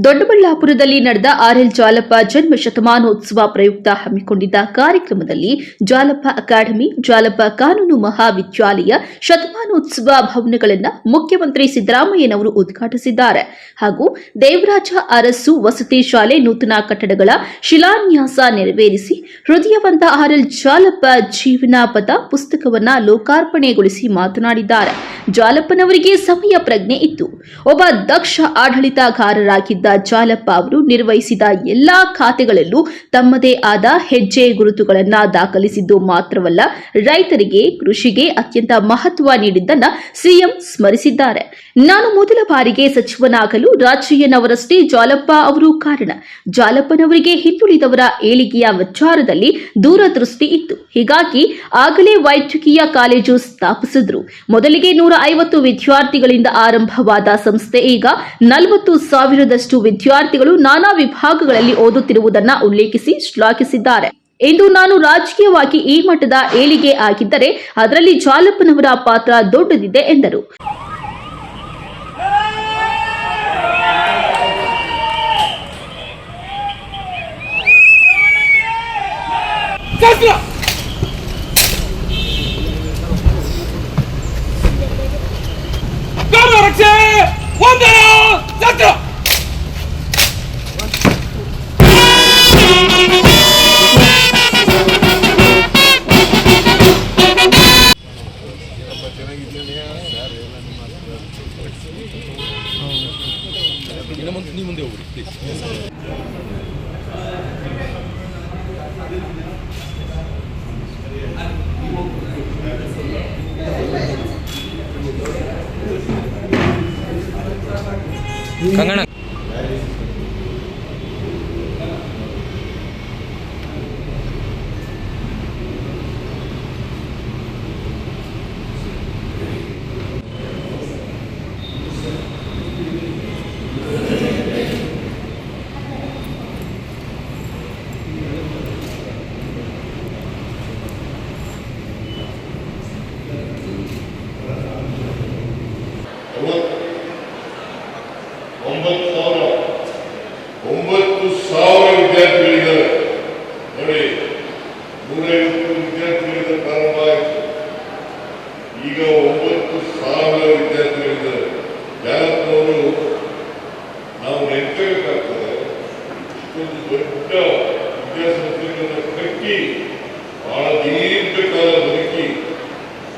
ದೊಡ್ಡಬಳ್ಳಾಪುರದಲ್ಲಿ ನಡೆದ ಆರ್ಎಲ್ ಜಾಲಪ್ಪ ಜನ್ಮ ಶತಮಾನೋತ್ಸವ ಪ್ರಯುಕ್ತ ಹಮ್ಮಿಕೊಂಡಿದ್ದ ಕಾರ್ಯಕ್ರಮದಲ್ಲಿ ಜಾಲಪ್ಪ ಅಕಾಡೆಮಿ, ಜಾಲಪ್ಪ ಕಾನೂನು ಮಹಾವಿದ್ಯಾಲಯ ಶತಮಾನೋತ್ಸವ ಭವನಗಳನ್ನು ಮುಖ್ಯಮಂತ್ರಿ ಸಿದ್ದರಾಮಯ್ಯನವರು ಉದ್ಘಾಟಿಸಿದ್ದಾರೆ. ಹಾಗೂ ದೇವರಾಜ ಅರಸು ವಸತಿ ಶಾಲೆ ನೂತನ ಕಟ್ಟಡಗಳ ಶಿಲಾನ್ಯಾಸ ನೆರವೇರಿಸಿ ಹೃದಯವಂತ ಆರ್ಎಲ್ ಜಾಲಪ್ಪ ಜೀವನ ಪಥ ಪುಸ್ತಕವನ್ನು ಲೋಕಾರ್ಪಣೆಗೊಳಿಸಿ ಮಾತನಾಡಿದ್ದಾರೆ. ಜಾಲಪ್ಪನವರಿಗೆ ಸಮಯ ಪ್ರಜ್ಞೆ ಇತ್ತು. ಒಬ್ಬ ದಕ್ಷ ಆಡಳಿತಗಾರರಾಗಿದ್ದ ಜಾಲಪ್ಪ ಅವರು ನಿರ್ವಹಿಸಿದ ಎಲ್ಲಾ ಖಾತೆಗಳಲ್ಲೂ ತಮ್ಮದೇ ಆದ ಹೆಜ್ಜೆ ಗುರುತುಗಳನ್ನು ದಾಖಲಿಸಿದ್ದು ಮಾತ್ರವಲ್ಲ, ರೈತರಿಗೆ, ಕೃಷಿಗೆ ಅತ್ಯಂತ ಮಹತ್ವ ನೀಡಿದ್ದನ್ನು ಸಿಎಂ ಸ್ಮರಿಸಿದ್ದಾರೆ. ನಾನು ಮೊದಲ ಬಾರಿಗೆ ಸಚಿವನಾಗಲು ರಾಜಯ್ಯನವರಷ್ಟೇ ಜಾಲಪ್ಪ ಅವರು ಕಾರಣ. ಜಾಲಪ್ಪನವರಿಗೆ ಹಿಂದುಳಿದವರ ಏಳಿಗೆಯ ವಿಚಾರದಲ್ಲಿ ದೂರದೃಷ್ಟಿ ಇತ್ತು. ಹೀಗಾಗಿ ಆಗಲೇ ವೈದ್ಯಕೀಯ ಕಾಲೇಜು ಸ್ಥಾಪಿಸಿದ್ರು. ಮೊದಲಿಗೆ 150 ವಿದ್ಯಾರ್ಥಿಗಳಿಂದ ಆರಂಭವಾದ ಸಂಸ್ಥೆ ಈಗ 40,000ದಷ್ಟು ವಿದ್ಯಾರ್ಥಿಗಳು ನಾನಾ ವಿಭಾಗಗಳಲ್ಲಿ ಓದುತ್ತಿರುವುದನ್ನು ಉಲ್ಲೇಖಿಸಿ ಶ್ಲಾಘಿಸಿದ್ದಾರೆ. ಇಂದು ನಾನು ರಾಜಕೀಯವಾಗಿ ಈ ಮಟ್ಟದ ಏಳಿಗೆ ಆಗಿದ್ದರೆ ಅದರಲ್ಲಿ ಜಾಲಪ್ಪನವರ ಪಾತ್ರ ದೊಡ್ಡದಿದೆ ಎಂದರು. ಮುಂದೆ ಹೋಗ್ರಿ ಪ್ಲೀಸ್. ಕಂಗಣ ಒಂಬತ್ತು ಸಾವಿರ ವಿದ್ಯಾರ್ಥಿಗಳಿದ್ದಾರೆ ನೋಡಿ. 150 ವಿದ್ಯಾರ್ಥಿಗಳಿಂದ ಪ್ರಾರಂಭ ಆಯಿತು. ಈಗ 9,000 ವಿದ್ಯಾರ್ಥಿಗಳಿದ್ದಾರೆ. ಜಾಲಪ್ಪನವರು ನಾವು ನೆನಪಬೇಕಾಗ್ತದೆ. ಇಷ್ಟೊಂದು ದೊಡ್ಡ ವಿದ್ಯಾಸಂಸ್ಥೆಗಳನ್ನು ಕಟ್ಟಿ ಬಹಳ ದೀರ್ಘಕಾಲ ಬದುಕಿ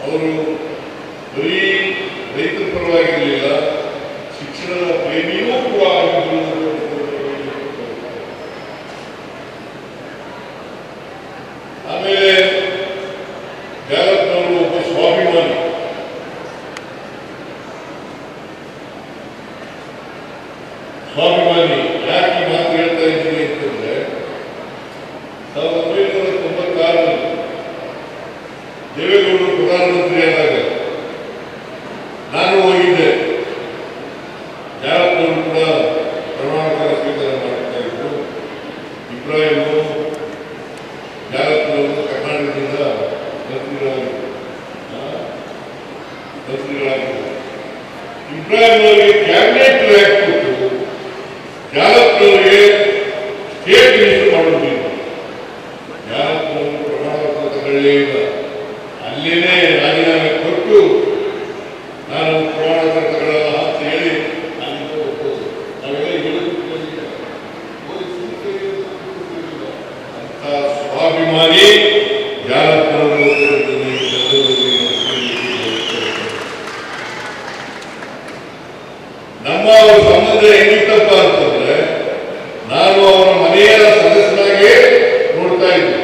ಅವರು ಬರೀ ರೈತರ ಪರವಾಗಿರಲಿಲ್ಲ, ಶಿಕ್ಷಣದ ಪ್ರೇಮಿಯೂ ಕೂಡ ಆಗಿದ್ರು. ಆಮೇಲೆ ಜಾಲಪ್ಪನವರು ಒಬ್ಬ ಸ್ವಾಭಿಮಾನಿ. ಯಾಕೆ ಮಾತು ಹೇಳ್ತಾ ಇದ್ದೀನಿ ಅಂತಂದ್ರೆ, 1996 ದೇವೇಗೌಡರು ಪ್ರಧಾನಮಂತ್ರಿ ಆದಾಗ ನಾನು ಹೋಗಿದ್ದೆ. ಜಾಲಪ್ಪನವರು ಕೂಡ ಪ್ರಮಾಣಪತ್ರ ಸ್ವೀಕಾರ ಮಾಡ್ತಾ ಇದ್ರು. ಇಬ್ರಾಹಿಮು ಜಾಲಪ್ಪನವರು ಕರ್ನಾಟಕದಿಂದ ಮಂತ್ರಿಗಳಾಗಿದ್ದರು. ಇಬ್ರಾಹಿಂ ಅವರಿಗೆ ಕ್ಯಾಬಿನೆಟ್ ರ್ಯಾಂಕ್ ಕೊಟ್ಟು ಜಾಲಪ್ಪನವರಿಗೆ ಸ್ಟೇಟ್ ಮಿನಿಸ್ಟರ್ ಮಾಡುವುದಿಲ್ಲ. ಜಾಲಪ್ಪನವರು ಪ್ರಮಾಣಪತ್ರ ತಗೊಳ್ಳೇ ಇಲ್ಲ. ಅಲ್ಲಿನೇ ರಾಜೀನಾಮೆ ಕೊಟ್ಟು ನಾನು ಪ್ರಮಾಣಪತ್ರ ತಗೊಳ್ಳಲ್ಲ ಅಂತ ಹೇಳಿ ಅಂತ ಸ್ವಾಭಿಮಾನಿ ಜಾಲಪ್ಪನವರು. ನಮ್ಮ ಸಂಬಂಧ ಹೆಂಗಿತ್ತಪ್ಪ ಅಂತಂದ್ರೆ, ನಾನು ಅವರ ಮನೆಯ ಸದಸ್ಯನಾಗಿ ನೋಡ್ತಾ ಇದ್ದೆ.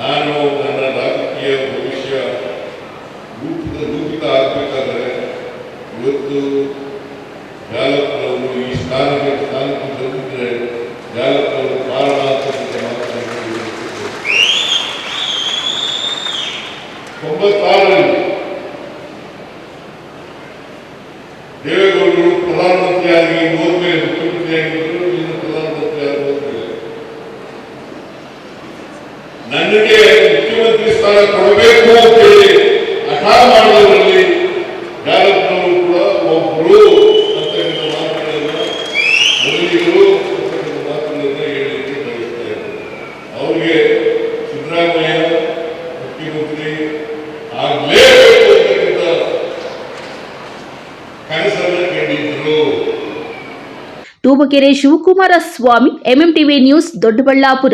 ನಾನು ನನ್ನ ರಾಜಕೀಯ ಭವಿಷ್ಯ ರೂಪಿತ ಆಗಬೇಕಾದ್ರೆ ಇವತ್ತು ಜಾಲಪ್ಪನವರು ಈ ಸ್ಥಾನಕ್ಕೆ ಬಂದಿದ್ರೆ ಜಾಲಪ್ಪನವರು ಕಾರಣ ಅಂತ ಮಾತನಾಡಿದ್ರು. 96ರಲ್ಲಿ ದೇವೇಗೌಡರು ಪ್ರಧಾನಮಂತ್ರಿಯಾಗಿ ಹೋದ್ಮೇಲೆ ಮುಖ್ಯಮಂತ್ರಿಯಾಗಿದ್ದರು. ಇನ್ನು ಪ್ರಧಾನಮಂತ್ರಿಯಾಗಿ ಹೋದ್ಮೇಲೆ ನನಗೆ ಮುಖ್ಯಮಂತ್ರಿ ಸ್ಥಾನ ಕೊಡಬೇಕು ಅಂತೇಳಿ ಹಠ ಮಾಡಿದವರಲ್ಲಿ ಜಾಲಪ್ಪನವರು ಕೂಡ ಒಬ್ಬರು ಅಂತ ಮಾತುಗಳನ್ನು ಕನಸನ್ನು ಕಂಡಿದ್ರು. ತೂಬಕೆರೆ ಶಿವಕುಮಾರ ಸ್ವಾಮಿ, MMTV ನ್ಯೂಸ್, ದೊಡ್ಡಬಳ್ಳಾಪುರ.